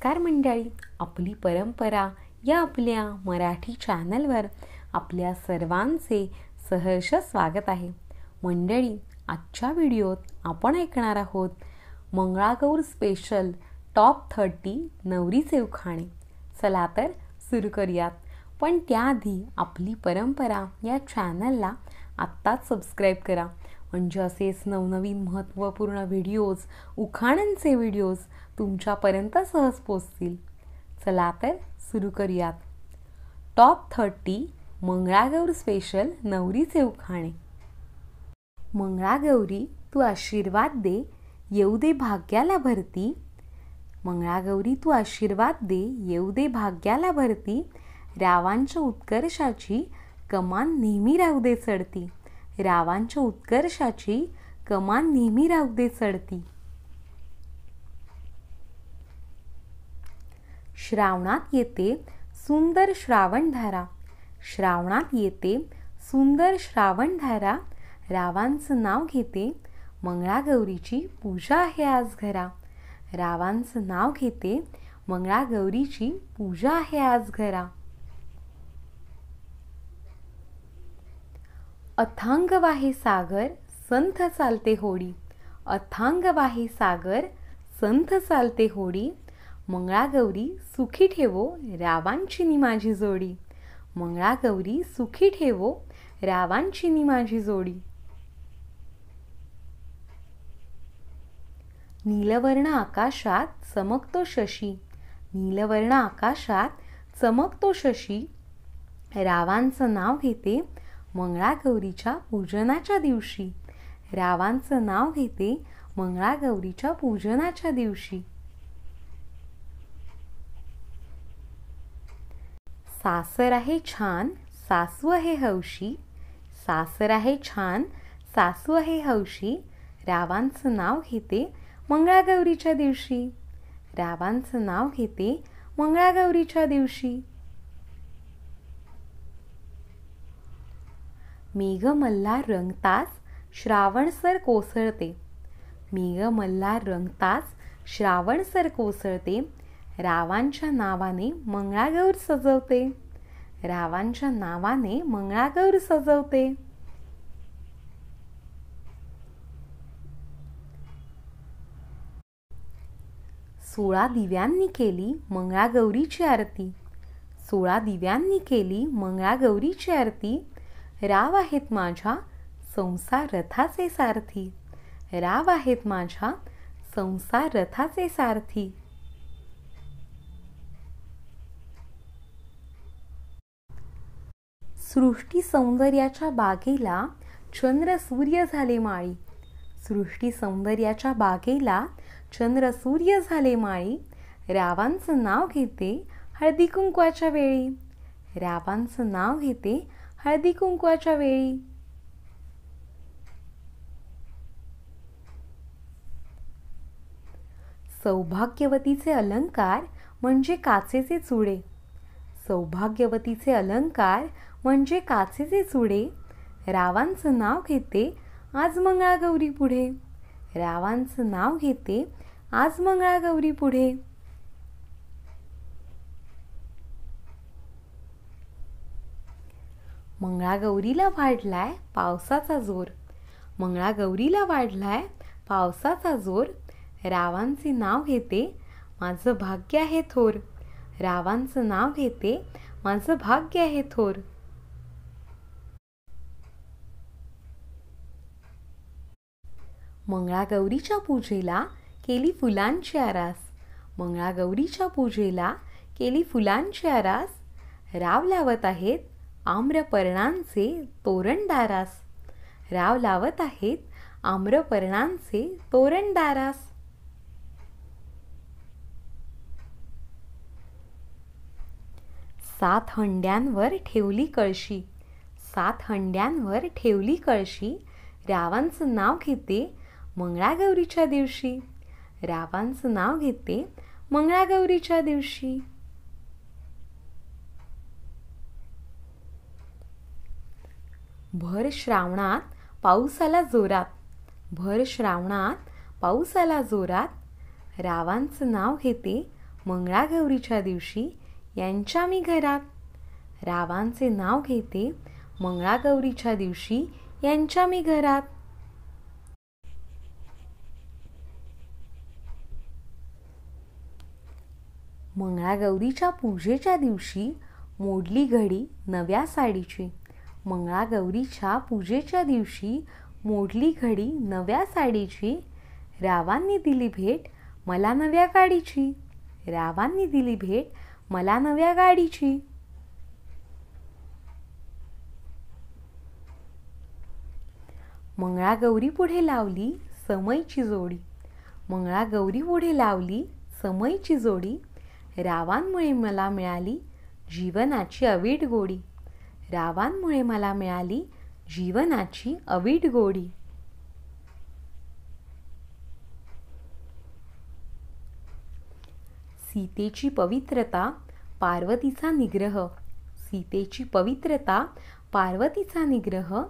नमस्कार मंडळी, आपली परंपरा या आपल्या मराठी चॅनलवर आपल्या सर्वांचे सहर्ष स्वागत आहे. मंडळी, आजच्या व्हिडिओत आपण ऐकणार आहोत मंगळागौर स्पेशल टॉप 30 नवरीचे उखाणे. चला तर सुरू करूयात. पण त्याआधी आपली परंपरा या चॅनलला आत्ताच सबस्क्राईब करा, म्हणजे असेच नवनवीन महत्त्वपूर्ण व्हिडिओज, उखाण्यांचे व्हिडिओज तुमच्यापर्यंत सहज पोहोचतील. चला तर सुरू करूयात. टॉप 30 मंगळागौर स्पेशल नवरीचे उखाणे. मंगळागौरी तू आशीर्वाद दे, येऊ दे भाग्याला भरती. मंगळागौरी तू आशीर्वाद दे, येऊ दे भाग्याला भरती. रावांच्या उत्कर्षाची कमान नेहमी राहू दे चढती. रावांच्या उत्कर्षाची कमान नेहमी राहू दे चढती. श्रावणात येते सुंदर श्रावणधारा. श्रावणात येते सुंदर श्रावणधारा. रावांचं नाव घेते, मंगळागौरीची पूजा आहे आज घरा. रावांचं नाव घेते, मंगळागौरीची पूजा आहे आज घरा. अथांग वाहे सागर, संथ चालते होडी. अथांग वाहे सागर, संथ चालते होडी. मंगळागौरी सुखी ठेवो, रावांची नि माझी जोडी. मंगळागौरी सुखी ठेवो, रावांची नि माझी जोडी. नीलवर्ण आकाशात चमकतो शशी. नीलवर्ण आकाशात चमकतो शशी. रावांचं नाव घेते, मंगळागौरीच्या पूजनाच्या दिवशी. रावांचं नाव घेते, मंगळागौरीच्या पूजनाच्या दिवशी. सासर आहे छान, सासू आहे हौशी. सासर आहे छान, सासू आहे हौशी. रावांचं नाव घेते, मंगळागौरीच्या दिवशी. रावांचं नाव घेते, मंगळागौरीच्या दिवशी. मेघ मल्हार रंगताच श्रावणसर कोसळते. मेघ मल्हार रंगताच श्रावणसर कोसळते. रावांच्या नावाने मंगळागौर सजवते. रावांच्या नावाने मंगळागौर सजवते. सोळा दिव्यांनी केली मंगळागौरीची आरती. 16 दिव्यांनी केली मंगळागौरीची आरती. राव आहेत माझ्या संसार रथाचे सारथी. राव आहेत माझ्या संसार रथाचे सारथी. सृष्टी सौंदर्याच्या बागेला चंद्र सूर्य झाले माळी. सृष्टी सौंदर्याच्या बागेला चंद्र सूर्य झाले माळी. रावांचं नाव घेते हळदी कुंकवाच्या वेळी. रावांचं नाव घेते हळदी कुंकवाच्या वेळी. सौभाग्यवतीचे अलंकार म्हणजे काचेचे चुडे. सौभाग्यवतीचे अलंकार म्हणजे काचेचे चुडे. रावांचं नाव घेते आज मंगळागौरी पुढे. रावांचं नाव घेते आज मंगळागौरी पुढे. मंगळागौरीला वाढलाय पावसाचा जोर. मंगळागौरीला वाढलाय पावसाचा जोर. रावांचे नाव घेते माझं भाग्य आहे थोर. रावांचं नाव घेते माझं भाग्य आहे थोर. मंगळागौरीच्या पूजेला केली फुलांची आरास. मंगळागौरीच्या पूजेला केली फुलांची आरास. राव लावत आहेत आम्रपर्णांचे तोरण दारास. राव लावत आहेत आम्रपर्णांचे तोरण दारास. सात हंड्यांवर ठेवली कळशी. सात हंड्यांवर ठेवली कळशी. रावांचं नाव घेते मंगळागौरीच्या दिवशी. रावांचं नाव घेते मंगळागौरीच्या दिवशी. भर श्रावणात पाऊस आला जोरात. भर श्रावणात पाऊस आला जोरात. रावांचं नाव घेते मंगळागौरीच्या दिवशी यांच्या मी घरात. रावांचे नाव घेते मंगळागौरीच्या दिवशी यांच्या मी घरात. मंगळागौरीच्या पूजेच्या दिवशी मोडली घडी नव्या साडीची. मंगळागौरीच्या पूजेच्या दिवशी मोडली घडी नव्या साडीची. रावांनी दिली भेट मला नव्या गाडीची. रावांनी दिली भेट मला नव्या गाडीची. मंगळागौरी पुढे लावली समईची जोडी. मंगळागौरी पुढे लावली समईची जोडी. रावांमुळे मला मिळाली जीवनाची अवीट गोडी. रावांमुळे मला मिळाली जीवनाची अवीट गोडी. सीतेची पवित्रता पार्वतीचा निग्रह. सीतेची पवित्रता पार्वतीचा निग्रह.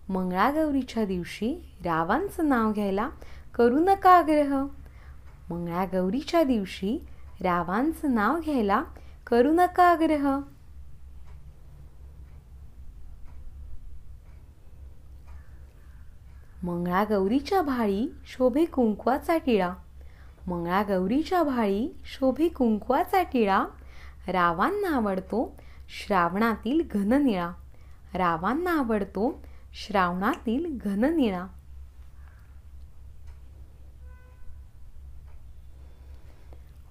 मंगळागौरीच्या दिवशी रावांचं नाव घ्यायला करू नका आग्रह. मंगळागौरीच्या दिवशी रावांचं नाव घ्यायला करू नका आग्रह. मंगळागौरीच्या भाळी शोभे कुंकवाचा टिळा. मंगळागौरीच्या भाळी शोभे कुंकवाचा टिळा. रावांना आवडतो श्रावणातील घननिळा. रावांना आवडतो श्रावणातील घननिळा.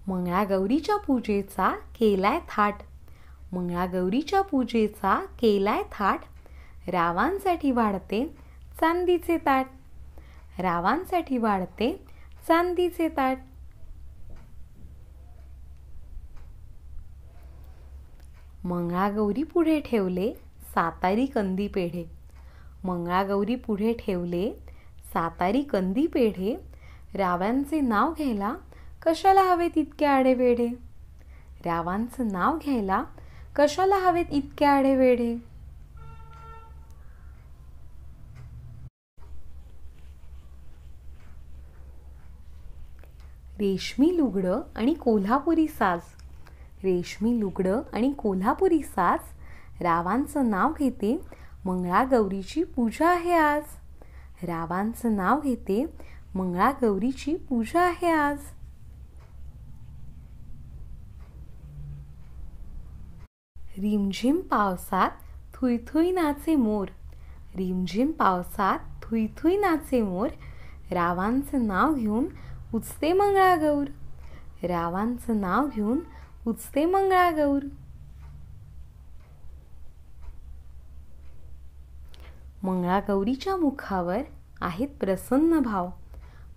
मंगळागौरीच्या पूजेचा केलाय थाट. मंगळागौरीच्या पूजेचा केलाय थाट. रावांसाठी वाढते चांदीचे ताट. रावांसाठी वाढते चांदीचे ताट. मंगळागौरी पुढे ठेवले सातारी कंदी पेढे. मंगळागौरी पुढे ठेवले सातारी कंदी पेढे. रावांचे नाव घ्यायला कशाला हवेत इतके आढेवेढे. रावांचं नाव घ्यायला कशाला हवेत इतके आढेवेढे. रेशमी लुगडं आणि कोल्हापुरी साज. रेशमी लुगडं आणि कोल्हापुरी साज. रावांचं नाव घेते मंगळागौरीची पूजा आहे आज. रावांचं नाव घेते मंगळागौरीची पूजा आहे आज. रिमझिम पावसात थुई थुई नाचे मोर. रिमझिम पावसात थुई थुई नाचे मोर. रावांचं नाव घेऊन उचते मंगळागौर. रावांचं नाव घेऊन उचते मंगळागौर. मंगळागौरीच्या मुखावर आहेत प्रसन्न भाव.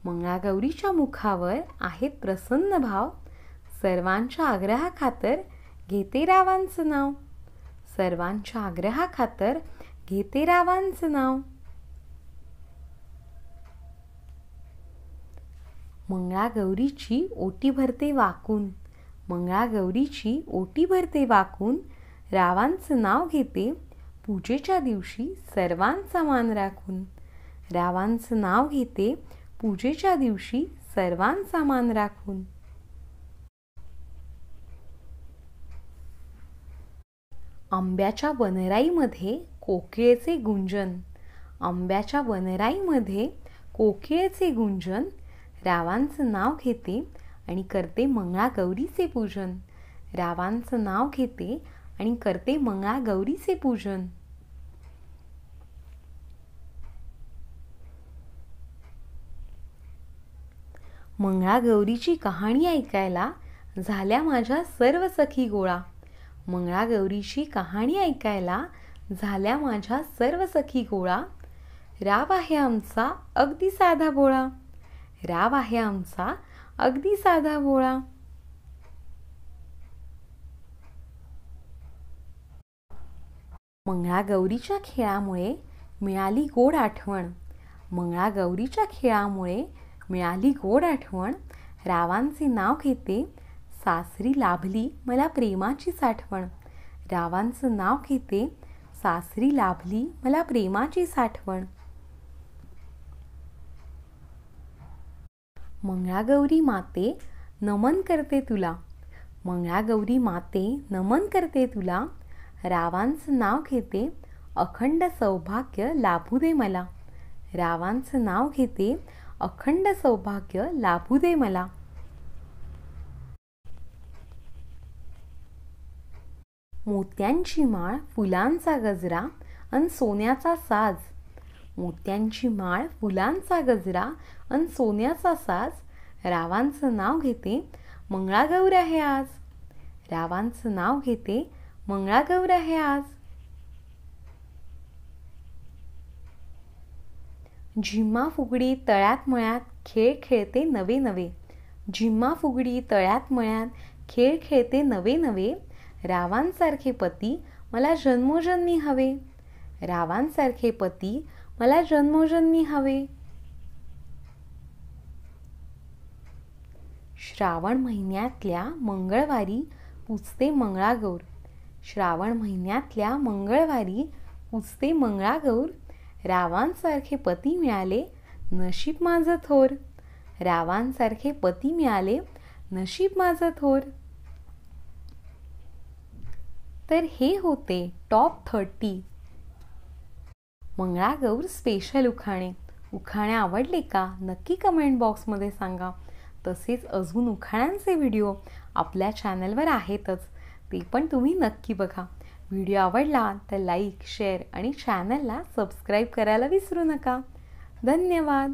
मंगळागौरीच्या मुखावर आहेत प्रसन्न भाव. सर्वांच्या आग्रहाखातर घेते रावांचं नाव. सर्वांच्या आग्रहाखातर घेते रावांचं नाव. मंगळागौरीची ओटी भरते वाकून. मंगळागौरीची ओटी भरते वाकून. रावांचं नाव घेते पूजेच्या दिवशी सर्वांचा मान राखून. रावांचं नाव घेते पूजेच्या दिवशी सर्वांचा मान राखून. आंब्याच्या वनराईमध्ये कोकिळेचे गुंजन. आंब्याच्या वनराईमध्ये कोकिळेचे गुंजन. रावांचं नाव घेते आणि करते मंगळागौरीचे पूजन. रावांचं नाव घेते आणि करते मंगळागौरीचे पूजन. मंगळागौरीची कहाणी ऐकायला झाल्या माझ्या सर्व सखी गोळा. मंगळागौरीची कहाणी ऐकायला झाल्या माझ्या सर्व सखी गोळा. राव आहे आमचा अगदी साधा भोळा. राव आहे आमचा अगदी साधा भोळा. मंगळागौरीच्या खेळामुळे मिळाली गोड आठवण. मंगळागौरीच्या खेळामुळे मिळाली गोड आठवण. रावांचे नाव घेते सासरी लाभली मला प्रेमाची साठवण. रावांचं नाव घेते सासरी लाभली मला प्रेमाची साठवण. मंगळागौरी माते नमन करते तुला. मंगळागौरी माते नमन करते तुला, रावांचं नाव घेते अखंड सौभाग्य लाभू दे मला. रावांचं नाव घेते अखंड सौभाग्य लाभू दे मला. मोत्यांची माळ फुलांचा गजरा अन सोन्याचा साज. मोत्यांची माळ फुलांचा गजरा अन सोन्याचा साज. रावांचं नाव घेते मंगळागौर आहे आज. रावांचं नाव घेते मंगळागौर आहे आज. झिम्मा फुगडी तळ्यात मळ्यात खेळ खेळते नवे नवे. झिम्मा फुगडी तळ्यात मळ्यात खेळ खेळते नवे नवे. रावांसारखे पती मला जन्मोजन्मी हवे. रावांसारखे पती मला जन्मोजन्मी हवे. श्रावण महिन्यातल्या मंगळवारी पूजते मंगळागौर. श्रावण महिन्यातल्या मंगळवारी पूजते मंगळागौर. रावांसारखे पती मिळाले नशीब माझं थोर. रावांसारखे पती मिळाले नशीब माझं थोर. तर हे होते टॉप 30 मंगळागौर स्पेशल उखाणे. उखाणे आवडले का नक्की कमेंट बॉक्समध्ये सांगा. तसेच अजून उखाण्यांचे व्हिडिओ आपल्या चॅनलवर आहेतच, ते पण तुम्ही नक्की बघा. व्हिडिओ आवडला तर लाईक, शेअर आणि चॅनलला सबस्क्राईब करायला विसरू नका. धन्यवाद.